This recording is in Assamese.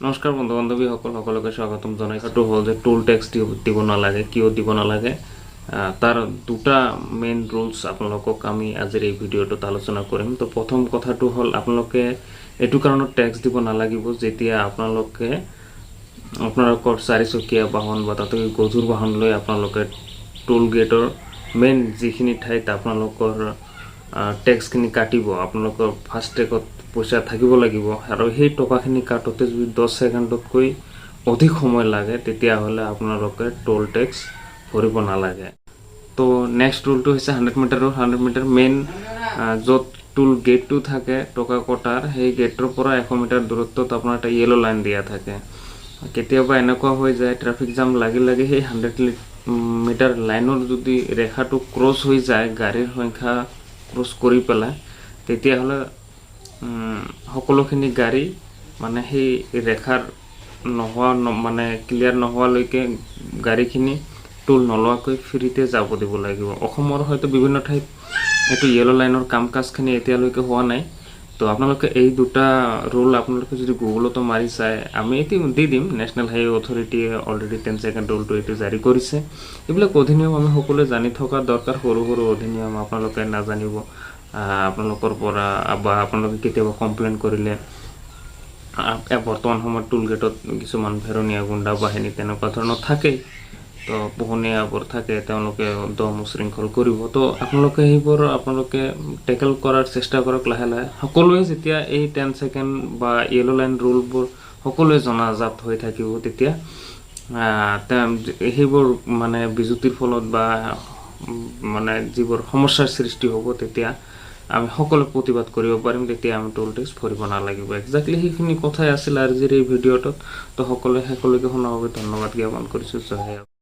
নমস্কাৰ বন্ধু বান্ধৱীসকল সকলোকে স্বাগতম জনাইছোঁ হ'ল যে টোল টেক্স দিব নালাগে কিয় দিব নালাগে তাৰ দুটা মেইন ৰুলছ আপোনালোকক আমি আজিৰ এই ভিডিঅ'টোত আলোচনা কৰিম। তো প্ৰথম কথাটো হ'ল আপোনালোকে এইটো কাৰণত টেক্স দিব নালাগিব যেতিয়া আপোনালোকে আপোনালোকৰ চাৰিচকীয়া বাহন বা তাতকৈ গধুৰ বাহন লৈ আপোনালোকে টোল গেটৰ মেইন যিখিনি ঠাইত আপোনালোকৰ টেক্সখিনি কাটিব আপোনালোকৰ ফাষ্টেগত পইচা থাকিব লাগিব আৰু সেই টকাখিনি কাটোতে যদি 10 ছেকেণ্ডতকৈ অধিক সময় লাগে তেতিয়াহ'লে আপোনালোকে টোল টেক্স ভৰিব নালাগে। তো নেক্সট ৰুলটো হৈছে 100 মিটাৰ ৰুল। 100 মিটাৰ মেইন য'ত টোল গেটটো থাকে টকা কটাৰ সেই গেটৰ পৰা 100 মিটাৰ দূৰত্বত আপোনাৰ এটা য়েলো লাইন দিয়া থাকে। কেতিয়াবা এনেকুৱা হৈ যায় ট্ৰাফিক জাম লাগি সেই 100 মিটাৰ লাইনৰ যদি ৰেখাটো ক্ৰছ হৈ যায় গাড়ীৰ সংখ্যা ক্ৰছ কৰি পেলাই তেতিয়াহ'লে সকলোখিনি গাড়ী মানে সেই ৰেখাৰ নোহোৱা মানে ক্লিয়াৰ নোহোৱালৈকে গাড়ীখিনি টোল নলোৱাকৈ ফ্ৰীতে যাব দিব লাগিব। অসমৰ হয়তো বিভিন্ন ঠাইত এইটো য়েলো লাইনৰ কাম কাজখিনি এতিয়ালৈকে হোৱা নাই। তো আপোনালোকে এই দুটা ৰুল আপোনালোকে যদি গুগলতো মাৰি চাই আমি এটি দি দিম। নেশ্যনেল হাইৱে অথৰিটিয়ে অলৰেডি 10 ছেকেণ্ড ৰুলটো এইটো জাৰি কৰিছে। এইবিলাক অধিনিয়ম আমি সকলোৱে জানি থকা দৰকাৰ। সৰু সৰু অধিনিয়ম আপোনালোকে নাজানিব আপোনালোকৰ পৰা বা আপোনালোকে কেতিয়াবা কমপ্লেইন কৰিলে বৰ্তমান সময়ত টোল গেটত কিছুমান ভেৰনীয়া গুণ্ডা বাহিনী তেনেকুৱা ধৰণৰ থাকেই। তো পোহনীয়াবোৰ থাকে তেওঁলোকে দম উশৃংখল কৰিব। তো আপোনালোকে সেইবোৰ আপোনালোকে টেকেল কৰাৰ চেষ্টা কৰক লাহে লাহে। সকলোৱে যেতিয়া এই 10 ছেকেণ্ড বা য়েলো লাইন ৰুলবোৰ সকলোৱে জনাজাত হৈ থাকিব তেতিয়া সেইবোৰ মানে বিজুতিৰ ফলত বা মানে যিবোৰ সমস্যাৰ সৃষ্টি হ'ব তেতিয়া আমি সকলো প্ৰতিবাদ কৰিব পাৰিম। তেতিয়া আমি টোল টেক্স ভৰিব নালাগিব। একজাক্টলি সেইখিনি কথাই আছিল আজিৰ এই ভিডিঅ'টোত। তো সকলোকে শুনাৰ বাবে ধন্যবাদ জ্ঞাপন কৰিছোঁ। জয়।